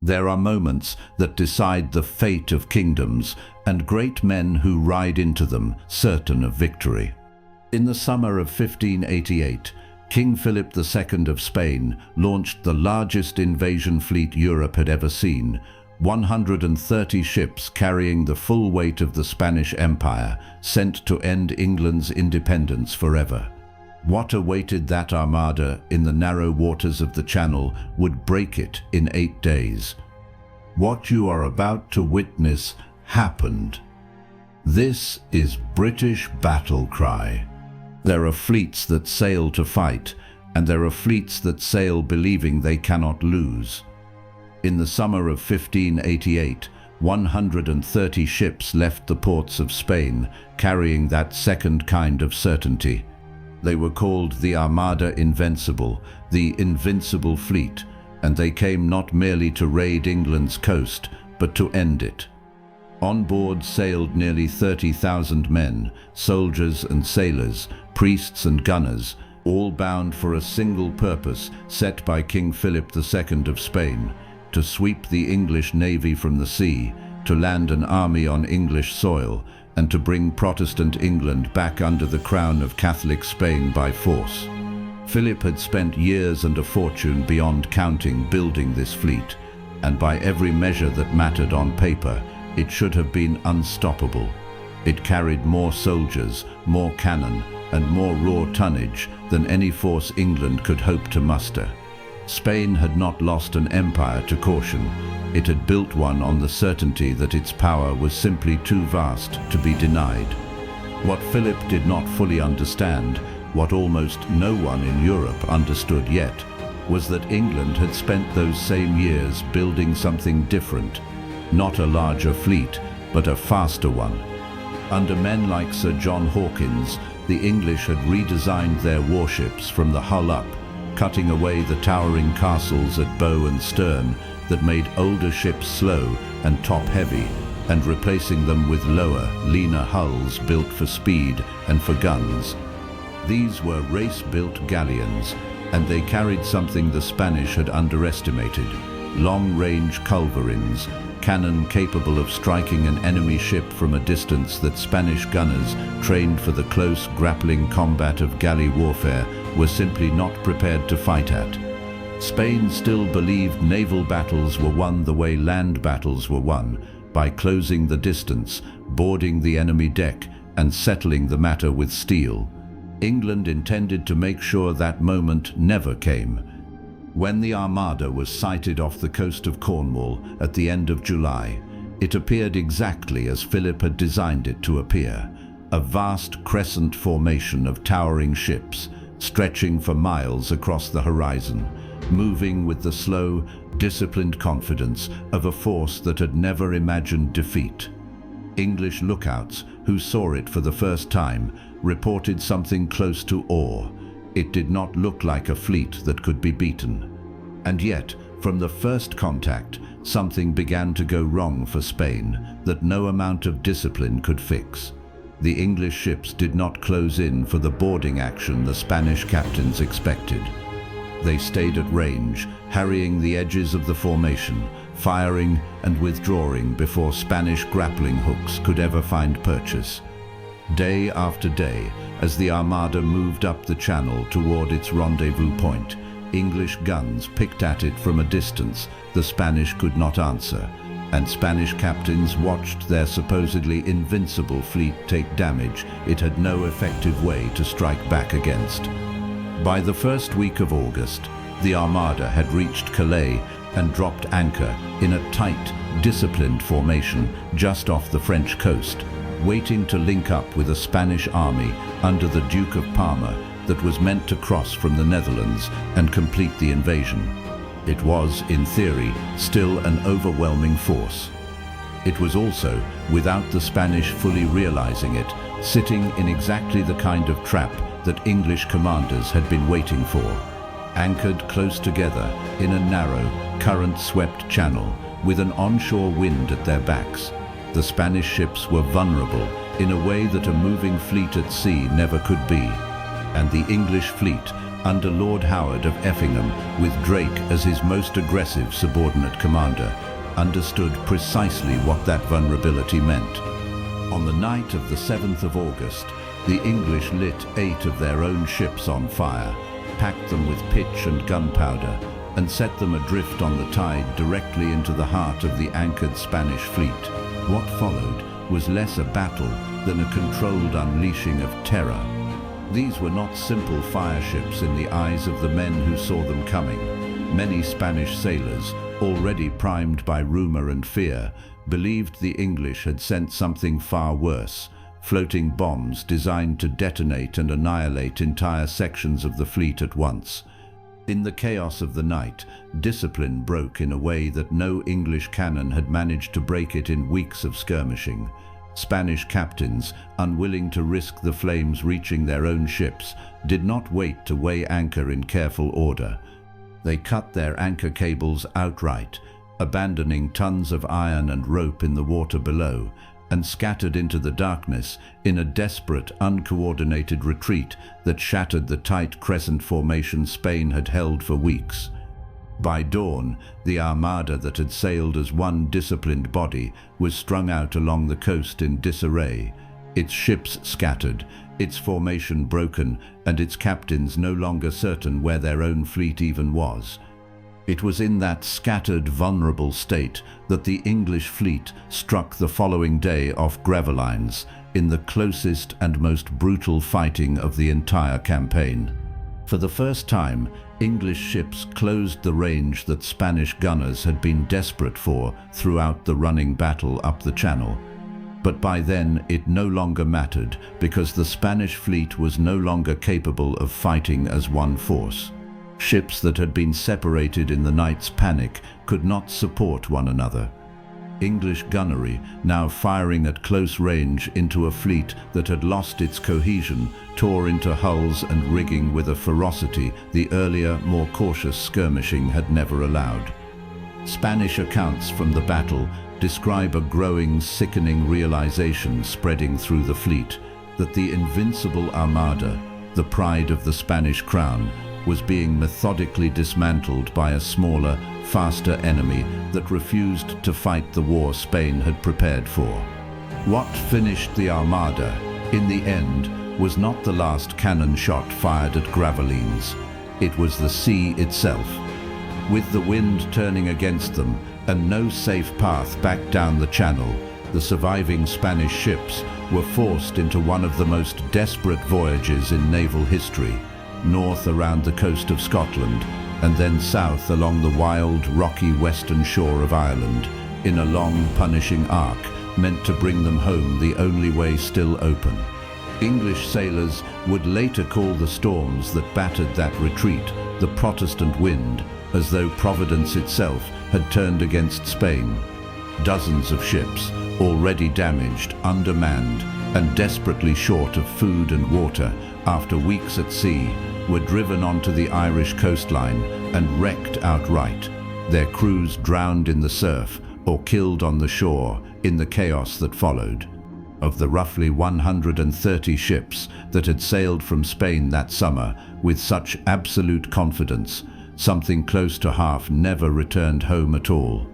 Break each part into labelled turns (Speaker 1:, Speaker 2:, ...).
Speaker 1: There are moments that decide the fate of kingdoms, and great men who ride into them, certain of victory. In the summer of 1588, King Philip II of Spain launched the largest invasion fleet Europe had ever seen, 130 ships carrying the full weight of the Spanish Empire, sent to end England's independence forever. What awaited that armada in the narrow waters of the Channel would break it in 8 days. What you are about to witness happened. This is British Battlecry. There are fleets that sail to fight, and there are fleets that sail believing they cannot lose. In the summer of 1588, 130 ships left the ports of Spain, carrying that second kind of certainty. They were called the Armada Invincible, the Invincible Fleet, and they came not merely to raid England's coast, but to end it. On board sailed nearly 30,000 men, soldiers and sailors, priests and gunners, all bound for a single purpose set by King Philip II of Spain: to sweep the English navy from the sea, to land an army on English soil, and to bring Protestant England back under the crown of Catholic Spain by force. Philip had spent years and a fortune beyond counting building this fleet, and by every measure that mattered on paper, it should have been unstoppable. It carried more soldiers, more cannon, and more raw tonnage than any force England could hope to muster. Spain had not lost an empire to caution. It had built one on the certainty that its power was simply too vast to be denied. What Philip did not fully understand, what almost no one in Europe understood yet, was that England had spent those same years building something different. Not a larger fleet, but a faster one. Under men like Sir John Hawkins, the English had redesigned their warships from the hull up, cutting away the towering castles at bow and stern that made older ships slow and top-heavy, and replacing them with lower, leaner hulls built for speed and for guns. These were race-built galleons, and they carried something the Spanish had underestimated: long-range culverins, cannon capable of striking an enemy ship from a distance that Spanish gunners, trained for the close, grappling combat of galley warfare, were simply not prepared to fight at. Spain still believed naval battles were won the way land battles were won, by closing the distance, boarding the enemy deck, and settling the matter with steel. England intended to make sure that moment never came. When the Armada was sighted off the coast of Cornwall at the end of July, it appeared exactly as Philip had designed it to appear: a vast crescent formation of towering ships, stretching for miles across the horizon, moving with the slow, disciplined confidence of a force that had never imagined defeat. English lookouts, who saw it for the first time, reported something close to awe. It did not look like a fleet that could be beaten. And yet, from the first contact, something began to go wrong for Spain that no amount of discipline could fix. The English ships did not close in for the boarding action the Spanish captains expected. They stayed at range, harrying the edges of the formation, firing and withdrawing before Spanish grappling hooks could ever find purchase. Day after day, as the Armada moved up the Channel toward its rendezvous point, English guns picked at it from a distance the Spanish could not answer, and Spanish captains watched their supposedly invincible fleet take damage it had no effective way to strike back against. By the first week of August, the Armada had reached Calais and dropped anchor in a tight, disciplined formation just off the French coast, waiting to link up with a Spanish army under the Duke of Parma that was meant to cross from the Netherlands and complete the invasion. It was, in theory, still an overwhelming force. It was also, without the Spanish fully realizing it, sitting in exactly the kind of trap that English commanders had been waiting for. Anchored close together in a narrow, current-swept channel with an onshore wind at their backs, the Spanish ships were vulnerable in a way that a moving fleet at sea never could be. and the English fleet, under Lord Howard of Effingham, with Drake as his most aggressive subordinate commander, understood precisely what that vulnerability meant. On the night of the 7th of August, the English lit 8 of their own ships on fire, packed them with pitch and gunpowder, and set them adrift on the tide directly into the heart of the anchored Spanish fleet. What followed was less a battle than a controlled unleashing of terror. These were not simple fireships in the eyes of the men who saw them coming. Many Spanish sailors, already primed by rumor and fear, believed the English had sent something far worse, floating bombs designed to detonate and annihilate entire sections of the fleet at once. In the chaos of the night, discipline broke in a way that no English cannon had managed to break it in weeks of skirmishing. Spanish captains, unwilling to risk the flames reaching their own ships, did not wait to weigh anchor in careful order. They cut their anchor cables outright, abandoning tons of iron and rope in the water below, and scattered into the darkness in a desperate, uncoordinated retreat that shattered the tight crescent formation Spain had held for weeks. By dawn, the Armada that had sailed as one disciplined body was strung out along the coast in disarray, its ships scattered, its formation broken, and its captains no longer certain where their own fleet even was. It was in that scattered, vulnerable state that the English fleet struck the following day off Gravelines, in the closest and most brutal fighting of the entire campaign. For the first time, English ships closed the range that Spanish gunners had been desperate for throughout the running battle up the Channel. But by then it no longer mattered, because the Spanish fleet was no longer capable of fighting as one force. Ships that had been separated in the night's panic could not support one another. English gunnery, now firing at close range into a fleet that had lost its cohesion, tore into hulls and rigging with a ferocity the earlier, more cautious skirmishing had never allowed. Spanish accounts from the battle describe a growing, sickening realization spreading through the fleet that the Invincible Armada, the pride of the Spanish crown, was being methodically dismantled by a smaller, faster enemy that refused to fight the war Spain had prepared for. What finished the Armada, in the end, was not the last cannon shot fired at Gravelines. It was the sea itself. With the wind turning against them and no safe path back down the Channel, the surviving Spanish ships were forced into one of the most desperate voyages in naval history, north around the coast of Scotland, and then south along the wild, rocky western shore of Ireland, in a long, punishing arc meant to bring them home the only way still open. English sailors would later call the storms that battered that retreat the Protestant wind, as though Providence itself had turned against Spain. Dozens of ships, already damaged, undermanned, and desperately short of food and water after weeks at sea, were driven onto the Irish coastline and wrecked outright, their crews drowned in the surf or killed on the shore in the chaos that followed. Of the roughly 130 ships that had sailed from Spain that summer with such absolute confidence, something close to half never returned home at all.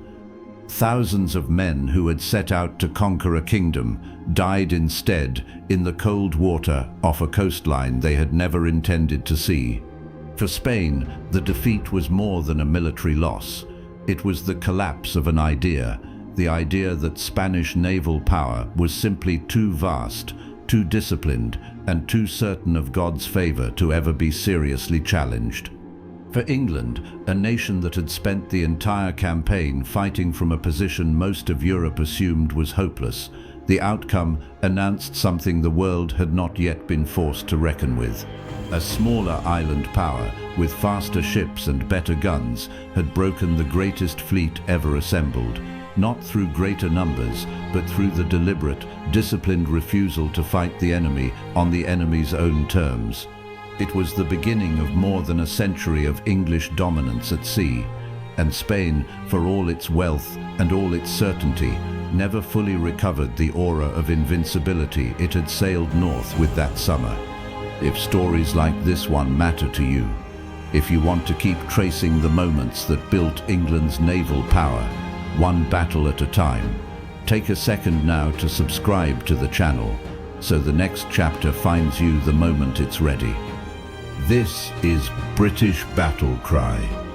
Speaker 1: Thousands of men who had set out to conquer a kingdom died instead in the cold water off a coastline they had never intended to see. For Spain, the defeat was more than a military loss. It was the collapse of an idea, the idea that Spanish naval power was simply too vast, too disciplined, and too certain of God's favor to ever be seriously challenged. For England, a nation that had spent the entire campaign fighting from a position most of Europe assumed was hopeless, the outcome announced something the world had not yet been forced to reckon with. A smaller island power, with faster ships and better guns, had broken the greatest fleet ever assembled, not through greater numbers, but through the deliberate, disciplined refusal to fight the enemy on the enemy's own terms. It was the beginning of more than a century of English dominance at sea, and Spain, for all its wealth and all its certainty, never fully recovered the aura of invincibility it had sailed north with that summer. If stories like this one matter to you, if you want to keep tracing the moments that built England's naval power, one battle at a time, take a second now to subscribe to the channel, so the next chapter finds you the moment it's ready. This is British Battlecry.